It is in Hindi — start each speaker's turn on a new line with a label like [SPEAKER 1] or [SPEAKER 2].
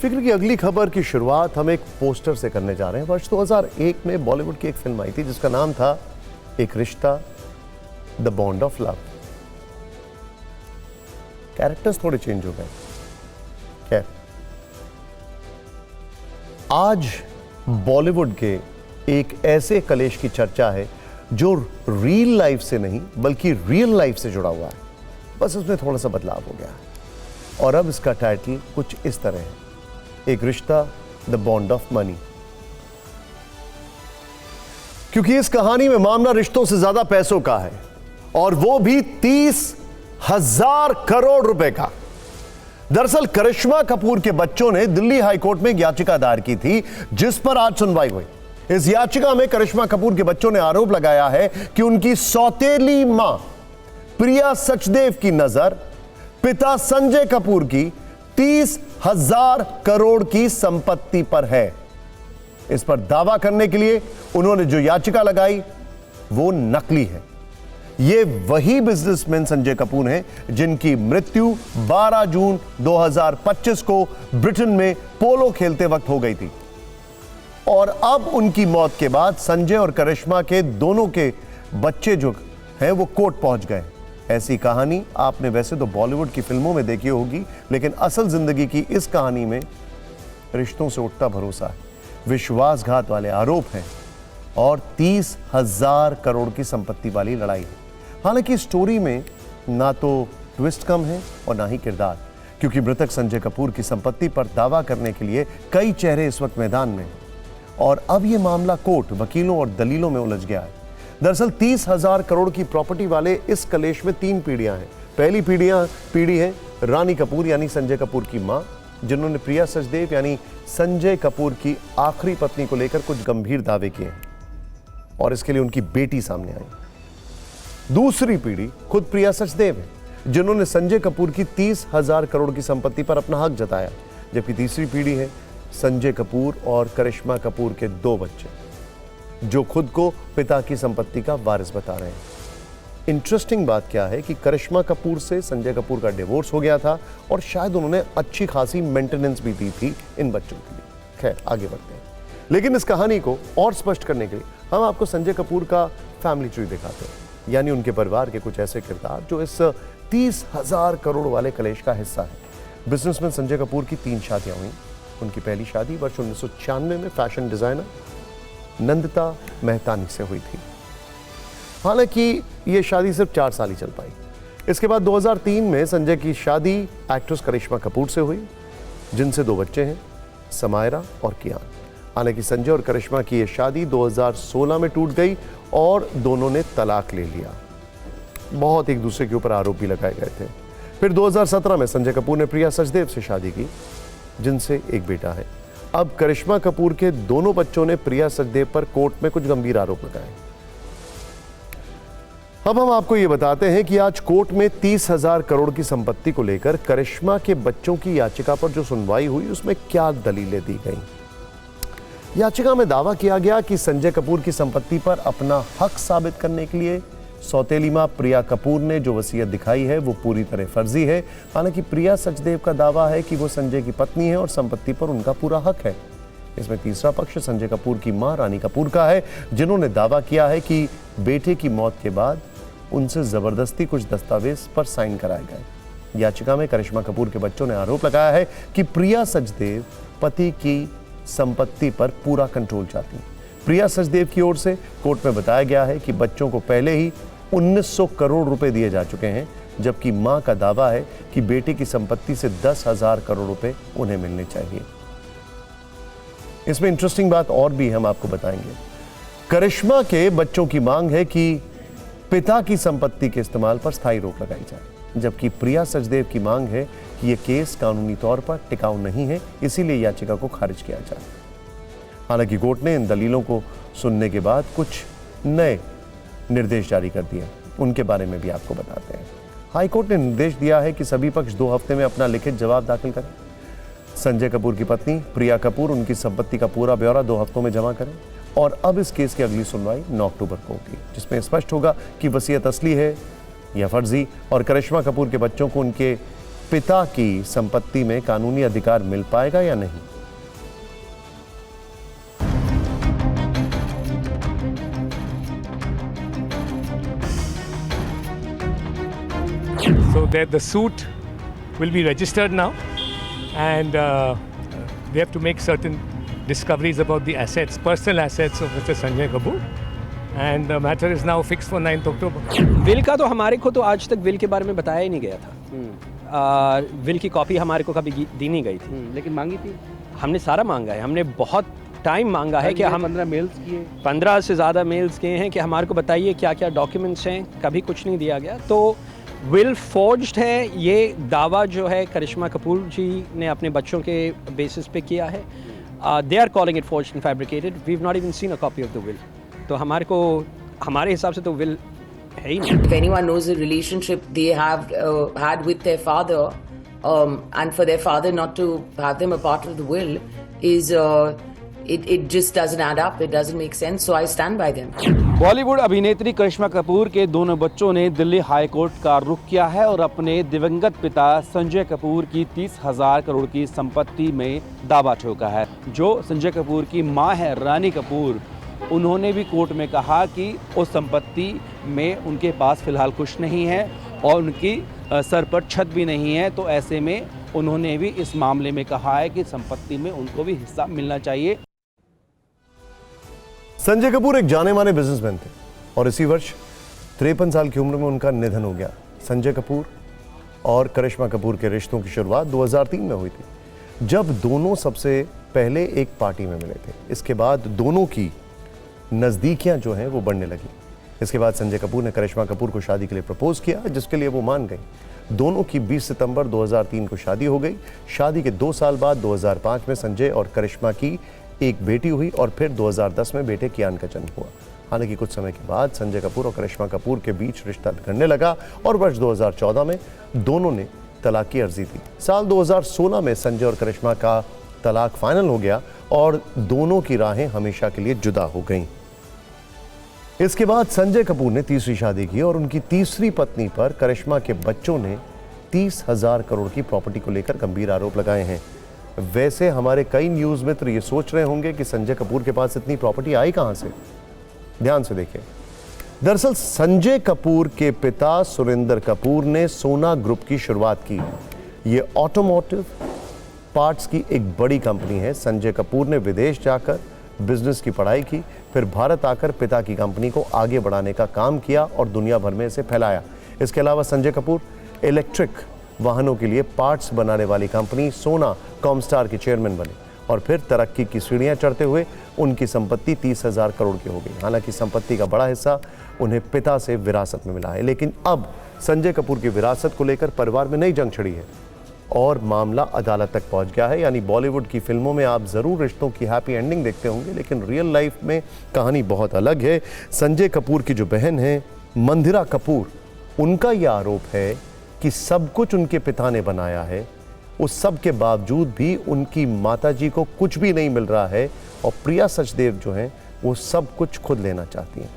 [SPEAKER 1] फिक्र की अगली खबर की शुरुआत हम एक पोस्टर से करने जा रहे हैं। वर्ष 2001 में बॉलीवुड की एक फिल्म आई थी जिसका नाम था एक रिश्ता, the bond of love. Characters थोड़े चेंज हो गए। खैर, आज बॉलीवुड के एक ऐसे कलेश की चर्चा है जो रियल लाइफ से नहीं बल्कि रियल लाइफ से जुड़ा हुआ है, बस उसमें थोड़ा सा बदलाव हो गया है। और अब इसका टाइटल कुछ इस तरह है, एक रिश्ता, द बॉन्ड ऑफ मनी। क्योंकि इस कहानी में मामला रिश्तों से ज्यादा पैसों का है, और वो भी 30,000 करोड़ रुपए का। दरअसल करिश्मा कपूर के बच्चों ने दिल्ली हाईकोर्ट में एक याचिका दायर की थी जिस पर आज सुनवाई हुई। इस याचिका में करिश्मा कपूर के बच्चों ने आरोप लगाया है कि उनकी सौतेली मां प्रिया सचदेव की नजर पिता संजय कपूर की 30,000 करोड़ की संपत्ति पर है। इस पर दावा करने के लिए उन्होंने जो याचिका लगाई वो नकली है। ये वही बिजनेसमैन संजय कपूर हैं जिनकी मृत्यु 12 जून 2025 को ब्रिटेन में पोलो खेलते वक्त हो गई थी। और अब उनकी मौत के बाद संजय और करिश्मा के दोनों के बच्चे जो हैं वो कोर्ट पहुंच गए। ऐसी कहानी आपने वैसे तो बॉलीवुड की फिल्मों में देखी होगी, लेकिन असल जिंदगी की इस कहानी में रिश्तों से उठता भरोसा है, विश्वासघात वाले आरोप हैं और 30,000 करोड़ की संपत्ति वाली लड़ाई है। हालांकि स्टोरी में ना तो ट्विस्ट कम है और ना ही किरदार, क्योंकि मृतक संजय कपूर की संपत्ति पर दावा करने के लिए कई चेहरे इस वक्त मैदान में हैं। और अब यह मामला कोर्ट, वकीलों और दलीलों में उलझ गया है। दरअसल 30,000 करोड़ की प्रॉपर्टी वाले इस कलेश में 3 पीढ़ियां हैं। पहली पीढ़ी है रानी कपूर यानी संजय कपूर की मां, जिन्होंने प्रिया सचदेव यानी संजय कपूर की आखिरी पत्नी को लेकर कुछ गंभीर दावे किए हैं और इसके लिए उनकी बेटी सामने आई। दूसरी पीढ़ी खुद प्रिया सचदेव है, जिन्होंने संजय कपूर की 30,000 करोड़ की संपत्ति पर अपना हक जताया। जबकि तीसरी पीढ़ी है संजय कपूर और करिश्मा कपूर के 2 बच्चे, जो खुद को पिता की संपत्ति का वारिस बता रहे हैं। इंटरेस्टिंग बात क्या है कि करिश्मा कपूर से संजय कपूर का डिवोर्स हो गया था और शायद उन्होंने अच्छी खासी मेंटेनेंस भी दी थी इन बच्चों के लिए। खैर, आगे बढ़ते हैं। लेकिन इस कहानी को और स्पष्ट करने के लिए हम आपको संजय कपूर का फैमिली ट्री दिखाते हैं, यानी उनके परिवार के कुछ ऐसे किरदार जो इस 30,000 करोड़ वाले कलेश का हिस्सा है। बिजनेसमैन संजय कपूर की 3 शादियां हुई। उनकी पहली शादी वर्ष 1996 में फैशन डिजाइनर नंदिता मेहतानी से हुई थी। हालांकि यह शादी सिर्फ 4 साल ही चल पाई। इसके बाद 2003 में संजय की शादी एक्ट्रेस करिश्मा कपूर से हुई, जिनसे 2 बच्चे हैं, समायरा और कियान। हालांकि संजय और करिश्मा की यह शादी 2016 में टूट गई और दोनों ने तलाक ले लिया। बहुत एक दूसरे के ऊपर आरोप भी लगाए गए थे। फिर 2017 में संजय कपूर ने प्रिया सचदेव से शादी की, जिनसे एक बेटा है। अब करिश्मा कपूर के दोनों बच्चों ने प्रिया सचदेव पर कोर्ट में कुछ गंभीर आरोप लगाए। अब हम आपको यह बताते हैं कि आज कोर्ट में 30,000 करोड़ की संपत्ति को लेकर करिश्मा के बच्चों की याचिका पर जो सुनवाई हुई उसमें क्या दलीलें दी गईं। याचिका में दावा किया गया कि संजय कपूर की संपत्ति पर अपना हक साबित करने के लिए सौतेली मां प्रिया कपूर ने जो वसीयत दिखाई है वो पूरी तरह फर्जी है। हालांकि प्रिया सचदेव का दावा है कि वो संजय की पत्नी है और संपत्ति पर उनका पूरा हक है। इसमें तीसरा पक्ष संजय कपूर की मां रानी कपूर का है, जिन्होंने दावा किया है कि बेटे की मौत के बाद उनसे जबरदस्ती कुछ दस्तावेज पर साइन कराए गए। याचिका में करिश्मा कपूर के बच्चों ने आरोप लगाया है कि प्रिया सचदेव पति की संपत्ति पर पूरा कंट्रोल चाहती। प्रिया सचदेव की ओर से कोर्ट में बताया गया है कि बच्चों को पहले ही 1900 करोड़ रुपए दिए जा चुके हैं, जबकि मां का दावा है कि बेटे की संपत्ति से 10,000 करोड़ रुपए उन्हें मिलने चाहिए। इसमें इंटरेस्टिंग बात और भी हम आपको बताएंगे। करिश्मा के बच्चों की मांग है कि पिता की संपत्ति के इस्तेमाल पर स्थायी रोक लगाई जाए, जबकि प्रिया सचदेव की मांग है कि यह केस कानूनी तौर पर टिकाऊ नहीं है, इसीलिए याचिका को खारिज किया जाए। हालांकि कोर्ट ने इन दलीलों को सुनने के बाद कुछ नए निर्देश जारी कर दिए, उनके बारे में भी आपको बताते हैं। हाईकोर्ट ने निर्देश दिया है कि सभी पक्ष 2 हफ्ते में अपना लिखित जवाब दाखिल करें। संजय कपूर की पत्नी प्रिया कपूर उनकी संपत्ति का पूरा ब्यौरा 2 हफ्तों में जमा करें। और अब इस केस की अगली सुनवाई 9 अक्टूबर को होगी, जिसमें स्पष्ट होगा कि वसीयत असली है या फर्जी, और करिश्मा कपूर के बच्चों को उनके पिता की संपत्ति में कानूनी अधिकार मिल पाएगा या नहीं?
[SPEAKER 2] So that the suit will be registered now, and they have to make certain discoveries about the assets, personal assets of Mr. Sanjay Kapoor, and the matter is now fixed for 9th October.
[SPEAKER 3] Will का तो हमारे को तो आज तक विल के बारे में बताया ही नहीं गया था। विल की कॉपी हमारे को कभी दी नहीं गई थी।
[SPEAKER 4] लेकिन मांगी थी,
[SPEAKER 3] हमने सारा मांगा है, हमने बहुत टाइम मांगा है कि हम
[SPEAKER 4] 15 मेल्स किए,
[SPEAKER 3] 15 से ज़्यादा मेल्स किए हैं कि हमारे को बताइए क्या क्या डॉक्यूमेंट्स हैं, कभी कुछ नहीं दिया गया। तो विल फोर्ज्ड है, ये दावा जो है करिश्मा कपूर जी ने अपने बच्चों के बेसिस पे किया है। They are calling it forged and fabricated. We have not even seen a copy of the will. तो हमारे हिसाब से तो विल है ही नहीं।
[SPEAKER 5] If anyone knows the relationship they have had with their father, and for their father not to have them a part of the will is it just doesn't add up. It doesn't make sense. So I stand by them.
[SPEAKER 4] Bollywood अभिनेत्री करिश्मा कपूर के दोनों बच्चों ने दिल्ली हाई कोर्ट का रुख किया है और अपने दिवंगत पिता संजय कपूर की 30,000 करोड़ की संपत्ति में दावा ठोका है। जो संजय कपूर की मां है रानी कपूर, उन्होंने भी कोर्ट में कहा कि उस संपत्ति में उनके पास फिलहाल कुछ नहीं है और उनकी सर पर छत भी नहीं है। तो ऐसे में उन्होंने भी इस मामले में कहा है कि संपत्ति में उनको भी हिस्सा मिलना चाहिए।
[SPEAKER 1] संजय कपूर एक जाने माने बिजनेसमैन थे और इसी वर्ष 53 साल की उम्र में उनका निधन हो गया। संजय कपूर और करिश्मा कपूर के रिश्तों की शुरुआत 2003 में हुई थी, जब दोनों सबसे पहले एक पार्टी में मिले थे। इसके बाद दोनों की नज़दीकियां जो हैं वो बढ़ने लगी। इसके बाद संजय कपूर ने करिश्मा कपूर को शादी के लिए प्रपोज किया, जिसके लिए वो मान गई। दोनों की 20 सितंबर 2003 को शादी हो गई। शादी के 2 साल बाद 2005 में संजय और करिश्मा की एक बेटी हुई और फिर 2010 में बेटे कियान का जन्म हुआ। हालांकि कुछ समय के बाद संजय कपूर और करिश्मा कपूर के बीच रिश्ता बिगड़ने लगा और वर्ष 2014 में दोनों ने तलाक की अर्जी दी। साल 2016 में संजय और करिश्मा का तलाक फाइनल हो गया और दोनों की राहें हमेशा के लिए जुदा हो गईं। इसके बाद संजय कपूर ने तीसरी शादी की और उनकी तीसरी पत्नी पर करिश्मा के बच्चों ने 30,000 करोड़ की प्रॉपर्टी को लेकर गंभीर आरोप लगाए हैं। वैसे हमारे कई न्यूज मित्र ये सोच रहे होंगे कि संजय कपूर के पास इतनी प्रॉपर्टी आई कहां से। ध्यान से देखें, दरअसल संजय कपूर के पिता सुरेंद्र कपूर ने सोना ग्रुप की शुरुआत की। ये ऑटोमोटिव पार्ट्स की एक बड़ी कंपनी है। संजय कपूर ने विदेश जाकर बिजनेस की पढ़ाई की, फिर भारत आकर पिता की कंपनी को आगे बढ़ाने का काम किया और दुनिया भर में इसे फैलाया। इसके अलावा संजय कपूर इलेक्ट्रिक वाहनों के लिए पार्ट्स बनाने वाली कंपनी सोना कॉमस्टार के चेयरमैन बने और फिर तरक्की की सीढ़ियां चढ़ते हुए उनकी संपत्ति 30,000 करोड़ की हो गई। हालांकि संपत्ति का बड़ा हिस्सा उन्हें पिता से विरासत में मिला है, लेकिन अब संजय कपूर की विरासत को लेकर परिवार में नई जंग छिड़ी है और मामला अदालत तक पहुंच गया है। यानी बॉलीवुड की फिल्मों में आप जरूर रिश्तों की हैप्पी एंडिंग देखते होंगे, लेकिन रियल लाइफ में कहानी बहुत अलग है। संजय कपूर की जो बहन है मंदिरा कपूर, उनका यह आरोप है कि सब कुछ उनके पिता ने बनाया है, उस सब के बावजूद भी उनकी माताजी को कुछ भी नहीं मिल रहा है और प्रिया सचदेव जो हैं वो सब कुछ खुद लेना चाहती हैं।